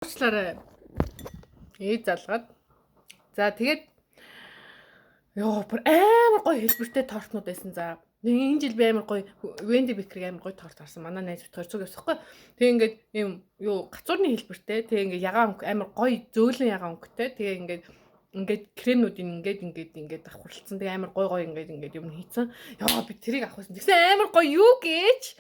Уучлаарай. Залгаад. За тэгээд бүр амар гоё хэлбэртэй тортнууд байсан. За энэ жил би амар гоё Wendy Bakery амар гоё торт харсан. Манай найз бит хоёр зүг явсахгүй. Тэгээ ингээд юм гацуурны хэлбэртэй. Тэгээ ингээд ягаан амар гоё зөөлөн ягаан өнгөтэй. Тэгээ ингээд кремнүүдийн ингээд давхарлцсан. Тэгээ амар гоё ингээд юм хийцэн. Би тэрийг авах байсан. Тэгсэн амар гоё юу гэж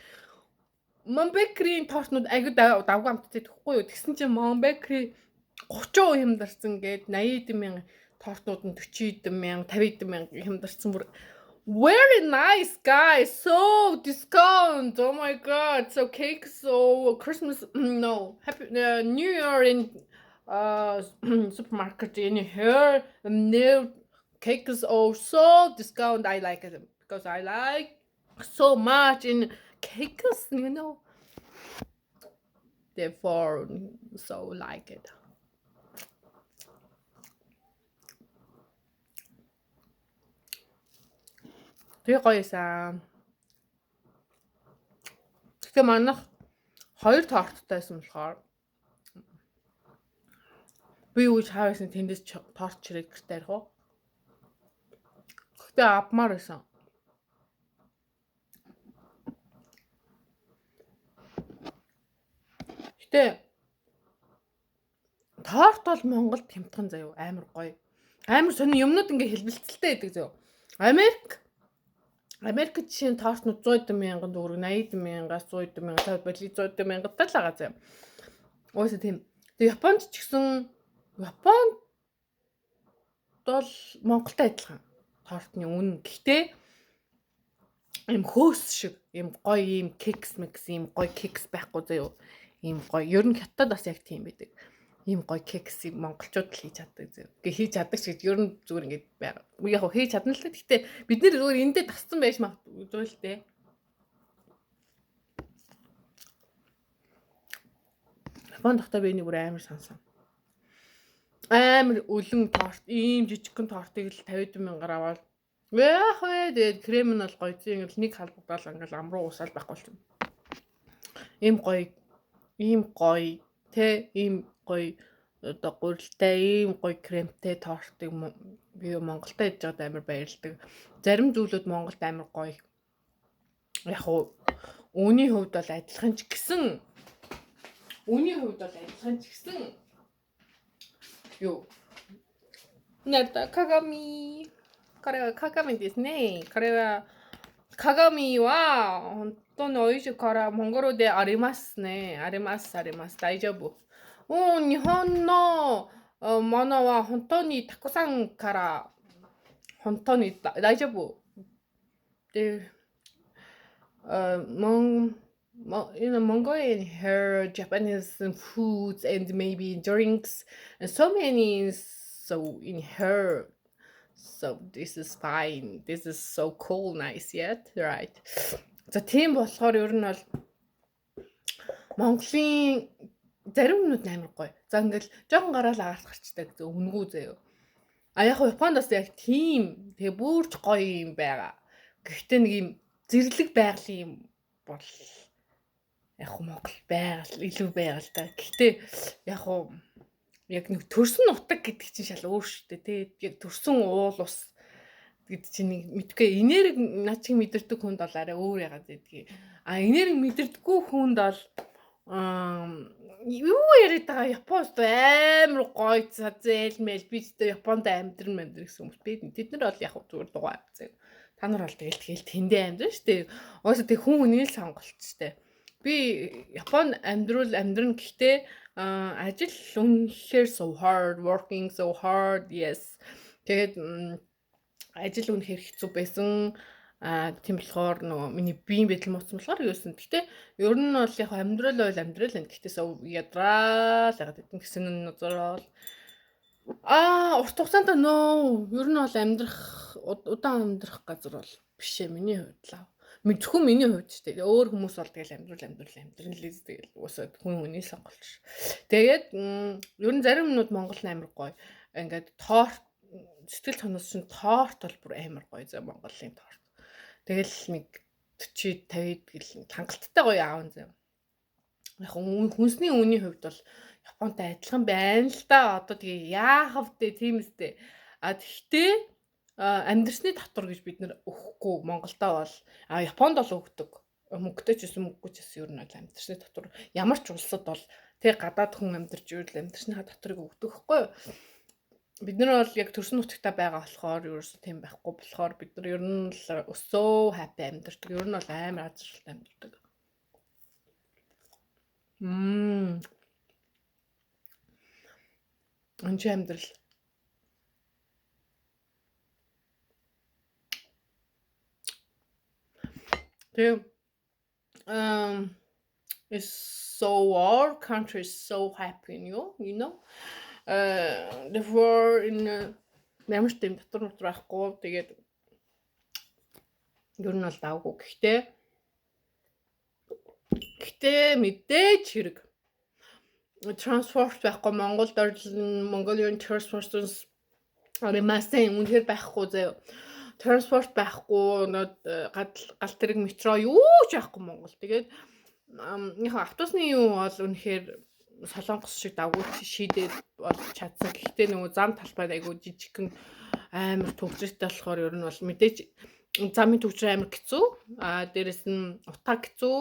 Mom Bakery-ийн тортнууд аягүй давгүй амттай тэгэхгүй юу. Тэгсэн чинь Mom Bakery 30% хямдарсан гээд 80,000 тортнууд нь 40,000, 50,000 хямдарсан бүр very nice guys. So discount. Oh my god. So cake, so Christmas, no. Happy New Year in supermarket in here. New cakes are so discount. I like it because I like so much in cakes, therefore so like it. Тэгээ гоёсан. Тэгтээ манайх 2 тортойсэн болохоор би юу хаасан тэндээс торт чирэг гэртээ ярих уу? Тэгтээ авмаар байсан. Гэтэ торт бол Монголд хямдхан заяа амар гоё. Амар сони юмнууд ингээ хэлбэлцэлтэй байдаг заяа. Америкт чинь тортнууд 100,000 төгрөг, 80,000-аас 100,000, 100,000 тал байгаа заяа. Өөсөө тийм. Тэгээ Японд ч гэсэн Японд бол Монголтой адилхан тортны үнэ. Гэхдээ ийм хөөс шиг ийм гоё ийм кекс ийм гоё кекс байхгүй заяа. Ийм гоё. Ер нь хятад бас яг тийм байдаг. Ийм гоё кексийг монголчууд л хийж чаддаг заяа. Гээ хийж чаддаг шиг ер нь зүгээр ингэж байгаа. Яг хийж чадна л та. Гэхдээ бид нэр зүгээр эндээ тасцсан байж магадгүй л дээ. Японд тахта би нэг бүр амар сансан. Амар өлөн торт, ийм жижигхэн тортыг л 50,000-аар аваад яах вэ? Тэгээд крем нь бол гоё зин ингээл нэг халбагдаал ингээл амруу усаал байхгүй л юм. Ийм гоё тэ ийм гоё одоо гурилтай ийм гоё кремтэй тортыг би Монголд хийж байгаад амар баярлдаг. Зарим зүйлүүд Монголд амар гоё. Яг уу үүний хувьд бол адилхан ч гэсэн юу надаа кагамиですね。これは鏡は本当に美味しいからモンゴルでありますね。あります。大丈夫。日本のものは本当にたくさんから本当に大丈夫。で、Mongolian here, Japanese foods and maybe drinks and so many so in here. So this is fine. This is so cool, nice yet, right? За тийм болохоор ер нь бол Монголын зарим юмнууд амар гоё. За ингээл жоохон гараал агаарт гарчдаг үнгүү заяа. Яг Японд бас яг тийм тэгээ бүрч гоё юм байгаа. Гэхдээ нэг юм зэрлэг байгалийн юм бол яг Монгол байгаль илүү байгаал та. Гэхдээ яг нэг төрсөн нутаг гэдэг чинь шал өөр шүү дээ тий. Яг төрсөн уул ус гэдэг чинь нэг мэдгүй энерги над чиг мэдэрдэг хүнд бол арай өөр ягаад гэдгийг. Энерги мэдэрдэггүй хүнд бол юу яриад байгаа Японд амар гоё зээлмэл би ч Японд амьдран гэсэн хүмүүс би тэд нар бол яг зүгээр дугаа заяа. Та нар бол тэгэл тэндээ амьдран штэ. Өөсөө тэг хүн хүний л сонголт штэ. Би Японд амьдран гэхдээ ажил үнэхээр so hard, working so hard, yes. Тэгээд ажил үнэхээр хэцүү байсан. Тийм болохоор нөгөө миний биеийн байдал мууцсан болохоор юусэн. Гэхдээ ер нь бол яг амьдрал байна. Гэхдээ so ядраал ягаад гэдэг гэсэн нь нозрол. Урт хугацаанд ер нь бол удаан амьдрах газар бол биш ээ миний хувьд л. Зөвхөн миний хувьд ч тийм өөр хүмүүс бол тэгэл амьдрал л тэгэл уусаад хүн хүний сонголт ш. Тэгээд ер нь зарим юмнууд Монгол амар гоё. Ингээд торт сэтгэл тоноос шин торт бол бүр амар гоё зэ Монголын торт. Тэгэл нэг 40 50 гэл хангалттай гоё аав зэ. Яг хүнсний үний хувьд бол Японтай адилхан байна л да. Одоо тэгээ яахав дээ тийм үстэй. Тэгтээ амьдрсны татвар гэж бид нэр өгөхгүй Монголдоо бол Японд бол өгдөг. Мөнгөтэй ч гэсэн мөнгөгүй ч гэсэн ер нь бол амьдрсны татвар ямар ч улсад бол тэг гадаад хүн амьдарч ивэл амьдрсны татварыг өгдөг хгүй юу? Бид нар бол яг төрсөн нутагтаа байгаа болохоор ерөөсөө тийм байхгүй болохоор бид нар ер нь л өсөө happy амьдардаг. Ер нь бол амар аз жаргалтай амьдардаг. Анч амьдрал. Тэгээ is so our country is so happy you know. Therefore in ямар ч тийм татвар байхгүй. Тэгээд ер нь бол давгүй. Гэхдээ мэдээж хэрэг транспорт байхгүй Монголд Mongolian transporters мастай үнэхээр байхгүй заяа. Транспорт байхгүй гал тэрэг метро юу ч байхгүй Монгол. Тэгээд яг автобусны юу бол үнэхээр Солонгос шиг давгүй шийдээд болж чадсан. Гэхдээ нөгөө зам талбай айгуу жижигхэн амар төвчрэлтэй болохоор ер нь бол мэдээж замын төвчрээ амар хэцүү. Дээрэс нь утаа хэцүү.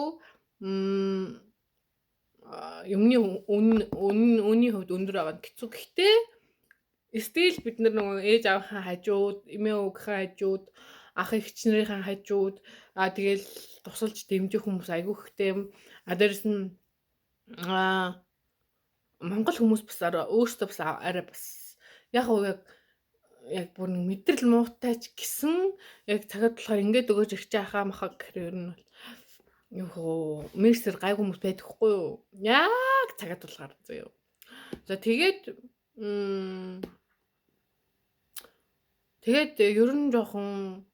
Юмны үнийн хувьд өндөр байгаа хэцүү. Гэхдээ стил бид нар нөгөө ээж аавынхаа хажууд, эмээ өвгийнхаа хажууд, ах эгчнэрийн хажууд тэгэл тусалж дэмжих хүмүүс айгүй ихтэй. Дээрэс нь Монгол хүмүүс бас өөрсдөө бас арай бас яг бүр нэг мэдрэл муутай ч гэсэн яг цагаад болохоор ингээд өгөөж ирч яхаа махаа гэхээр ер нь юу мерсэр гайгүй хүмүүс байдаг хгүй юу? Яг цагаад болохоор зөө. За тэгээд ер нь жоохон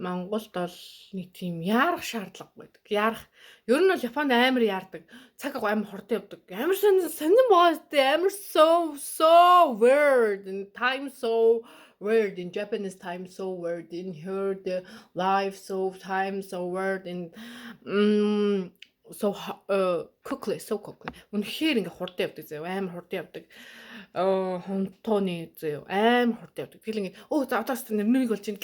Монголд бол нэг тийм яарах шаардлага байдаг. Яарах. Ер нь бол Японд амар яардаг. Цаг амар хурдан явдаг. Амар сонирн боостэй. Амар so weird. And time so weird. In Japanese time so weird. In here the life so time so weird. And so quickly. Үнэхээр ингээ хурдан явдаг заяа. Амар хурдан явдаг. Хонтооны заяа. Амар хурдан явдаг. Тэгэл ингээ за одоос нэрнийг болж ийн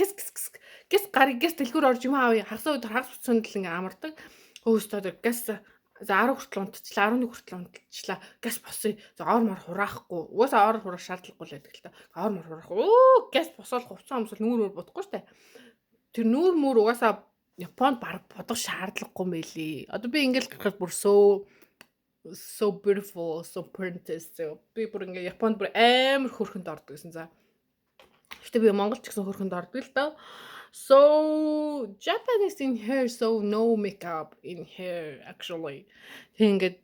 гэс гарыг гэс дэлгүүр орж юм аавь хагас өдөр хагас цөндөл ингээ амардаг. Өөстөө гэс за 10 хүртэл унтчихлаа 11 хүртэл унтчихлаа гэс босъё. За ор мар хураахгүй. Угаасаа ор хураах шаардлагагүй л байдаг л та. Ор мар хураахгүй. Гэс босоод хувцас өмсөл нүүр бодохгүй штэ. Тэр нүүр мөр угаасаа Японд баг бодох шаардлагагүй юм байлээ. Одоо би ингээл гарахад бүр so beautiful, so princess. Би бүр ингээ Японд бүр амар хөрхөнд ордог гэсэн за. Гэтэ би Монголд ч гэсэн хөрхөнд ордог л доо. So Japanese in here so no makeup in here actually. Тэгээд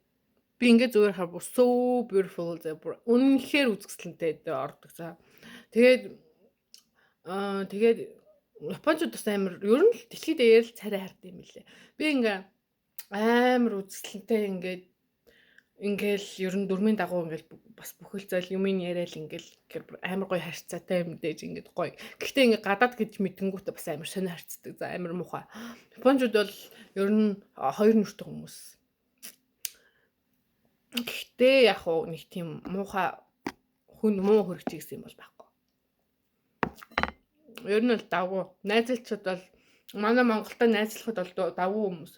би ингээ зүгээр хаа so beautiful зэ бүр үнэхээр үзэсгэлэнтэй ордог за. Тэгээд Япончууд бас амар ер нь л дэлхийд дээр л царай хард юм лээ. Би ингээ амар үзэсгэлэнтэй ингээл ер нь дөрмийн дагуу ингээл бас бүхэл зайл юм яриад ингээл амар гоё харьцаатай мэдээж ингээд гоё. Гэхдээ ингээ гадаад гэж мэдэнгүүтээ бас амар сонио харьцдаг. За амар муухай. Япончууд бол ер нь хоёр нүртэй хүмүүс. Гэхдээ яг уу нэг тийм муухай хүн муу хөрөгч гэсэн юм бол байхгүй. Ер нь бол давгүй. Найзалчууд бол манай Монголтой найзлахад бол давгүй хүмүүс.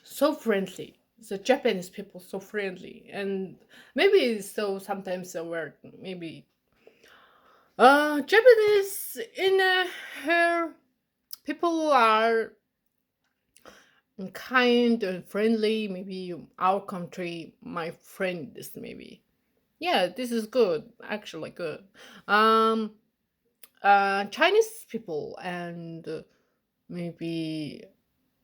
So friendly. The Japanese people so friendly and maybe so sometimes so weird. Maybe Japanese in her people are kind and friendly. Maybe our country, my friends, maybe. Yeah, this is good. Actually, good. Chinese people and maybe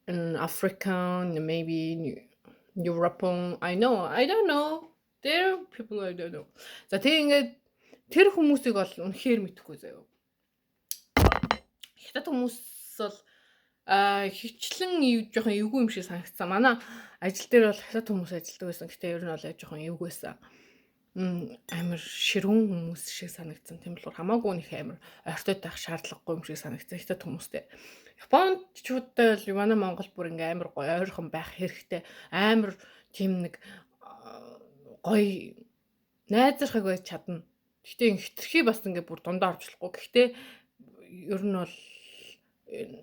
an African, maybe European. I don't know. There are people I don't know. За тэгээд тэр хүмүүсийг бол үнэхээр мэдэхгүй заяа. Хятад хүмүүс бол хөвчлэн жоохон эвгүй юм шиг санагдсан. Манай ажил дээр бол хятад хүмүүс ажилладаг байсан. Гэтэ ер нь бол жоохон эвгүй байсан. Амар ширүүн хүмүүс шиг санагдсан. Тийм болохоор хамаагүй нэг амар ойртой байх шаардлагагүй юм шиг санагдсан хятад хүмүүстэй. Япончуудтай бол манай Монгол бүр ингээм амар гоё ойрхон байх хэрэгтэй. Амар тийм нэг гоё найзрахыг байж чадна. Гэхдээ хитрхи бас ингээ бүр дундаа орчлохгүй. Гэхдээ ер нь бол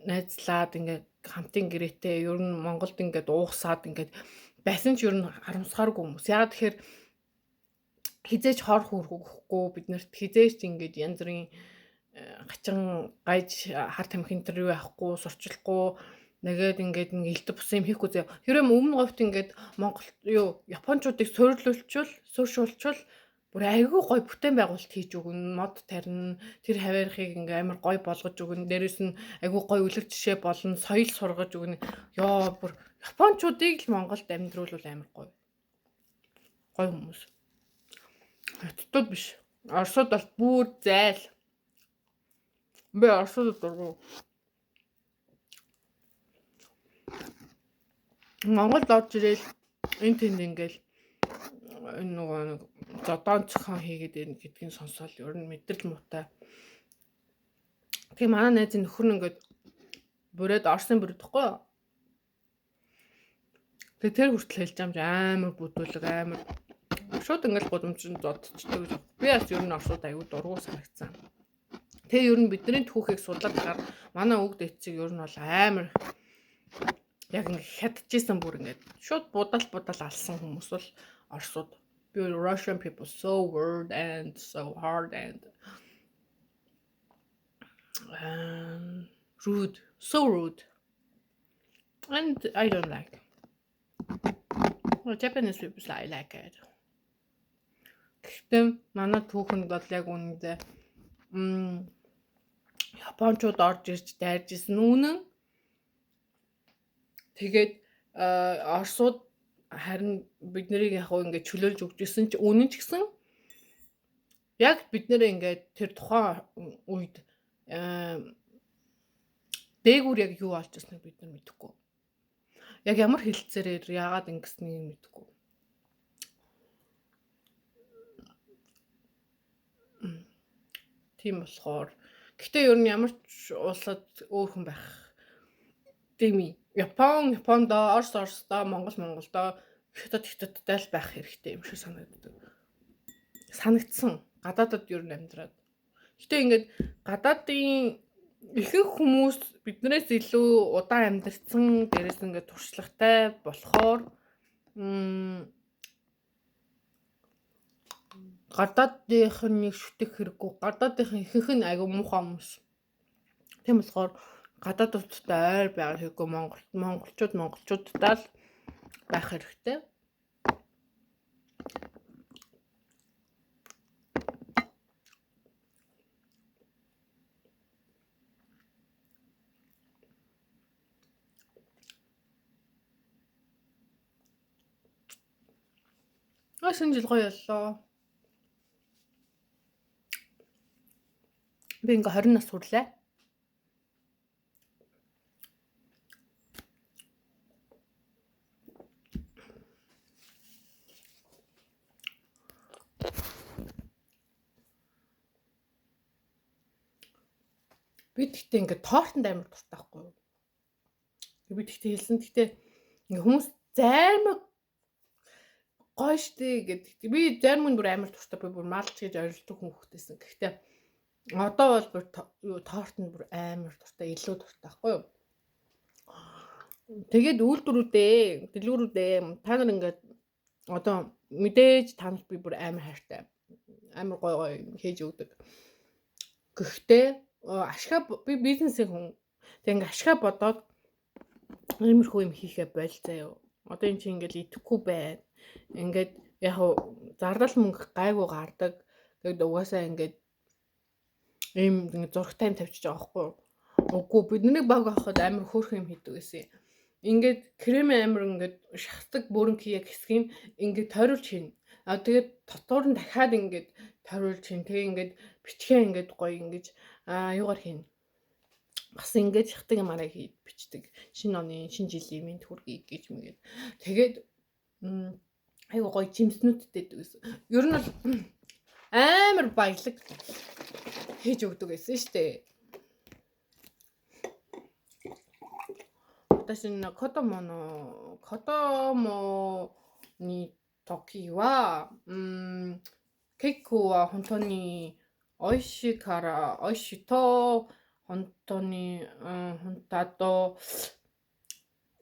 найзлаад ингээ хамтын гэрээтэй ер нь Монголд ингээд уусаад ингээд байсан ч ер нь харамсахааргүй хүмүүс. Яагаад тэгэхээр хизээж хор хүрхгүй биднэрт хизээж ингээд янз бүрийн хачин гайж хар тамхи интервью авахгүй сурчлахгүй нэгээд ингээд нэг элдв бусан юм хийхгүй зөө. Хэрвээ өмнө говьт ингээд Монгол Япончуудыг суурьшуулчвал бүр айгүй гоё бүтээн байгуулалт хийж өгнө, мод тарина, тэр хаваархыг ингээ амар гоё болгож өгнө. Дээрээс нь айгүй гоё үлгэр жишээ болно, соёл сургаж өгнө. Ёо бүр Япончуудыг л Монголд амьдруулвал амар гоё. Гоё хүмүүс. Хятадууд биш. Оросууд бол бүр зайл. Би оросууд дургу. Монголд орж ирэл энэ тэнд ингээл энэ нөгөө нэг зодон цохон хийгээд ирнэ гэдгийг сонсоод ер нь мэдрэл муутай. Тэгээ манай найзын нөхөр нь ингээд бүрээд Орсын бүрдэхгүй юу? Тэгээ тэр хүртэл хэлж амж амар бүдүүлэг амар шууд ингээд гудамжинд зодчдаг гэж. Би бас ер нь Оросууд аягүй дургу санагцсан. Тэгээ ер нь бидний түүхийг судлаад гараад манай өвд эцэг ер нь бол амар яг ингээд хятажсэн бүр ингээд шууд будал алсан хүмүүс бол Оросууд. Russian people so weird and so hard and rude, so rude, and I don't like. Well, Japanese people I like it. Гэхдээ манай түүхэнд бол яг үнэндээ Япончууд орж ирж дайржсэн үнэн. Тэгээд Оросууд харин бид нарыг яг ингээд чөлөөлж өгч ирсэн чи үнэн ч гэсэн яг бид нэр ингээд тэр тухайн үед дээгүүр яг юу болж ирснийг бид нар мэдэхгүй. Яг ямар хэлцээрээр яагаад ингэснийг мэдэхгүй. Тийм болохоор гэхдээ ер нь ямар ч улсад өөр хүн байх дими Японд Оросдоо Монголдоо хятадтай л байх хэрэгтэй юм шиг санагддаг. Санагдсан. Гадаадад ер нь амьдраад. Гэтэ ингээд гадаадын ихэнх хүмүүс биднээс илүү удаан амьдарсан, дээрээс ингээд туршлагатай болохоор гадаадынх нь нэг шүтэх хэрэггүй. Гадаадынх ихэнх нь айгүй муухай хүмүүс. Тийм болохоор гадаадуудтай ойр байгаа хэрэггүй монголчуудтай л байх хэрэгтэй. Шинэ жил гоё боллоо. Би ингээ 20 нас хүрлээ. Би тэгтээ ингээ тортонд амар дуртай байхгүй юу? Би тэгтээ хэлсэн. Тэгтээ ингээ хүмүүс займаг гоё штэ гэдэг. Би зарим бүр амар дуртай. Би бүр малч гэж орилдог хүн хөхтэйсэн. Гэхдээ одоо бол бүр тортонд бүр амар дуртай, илүү дуртай байхгүй юу? Тэгээд үйлдвэрүүдээ, дэлгүүрүүдээ та нар ингээд одоо мэдээж танарт би бүр амар хайртай. Амар гоё хийж өгдөг. Гэхдээ ашгаа би бизнесийн хүн. Тэг ингээ ашгаа бодоод иймэрхүү юм хийхэ боль заяа. Одоо эн чинь ингээл идэхгүй байна. Ингээд яг зардал мөнгө гайгүй гардаг. Тэгэд угаасаа ингээд ийм зураг тайм тавьчих байгаа байхгүй юу? Үгүй бидний баг авахад амар хөөрхөн юм хийдэг гэсэн. Ингээд крем амар ингээд шахдаг бүрэн кияг хэсэг юм ингээд тойруулж хийнэ. Тэгээд дотор нь дахиад ингээд тойруулж хийнэ. Тэгээ ингээд бичгээ ингээд гоё ингэж юугаар хийнэ. Бас ингээд шахдаг юм арай бичдэг. Шинэ оны шинэ жилийн минь хүргэе гэж мэгээд. Тэгээд айгуу гоё жимснүүдтэй гэсэн. Ер нь бол амар баялаг хийж өгдөг гэсэн шүү дээ.私の子供に時は、結構は本当に美味しいから、美味しいと、本当に、本当あと、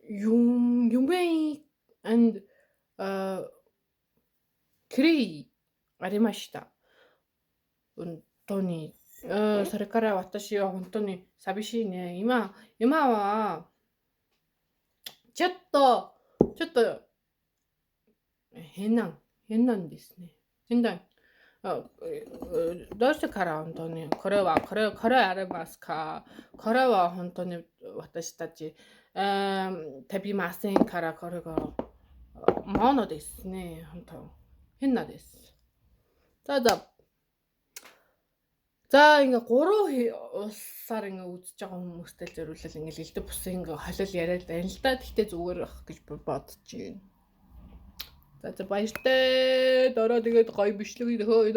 夢 and クレイありました。本当に。それから私は本当に寂しいね。今は、ちょっと変なんですね。どうしてから本当にこれありますか？これは本当に私たち、食べませんからこれがものですね。本当変なです。За ингээ 3 сар ингээ үзэж байгаа хүмүүстэй зориулал ингээ элдв бусын ингээ холил яриад байна л да. Тэгтээ зүгээр ах гэж бодож байна. За баяртай. Дараа тэгээд гоё бичлэг өгөө.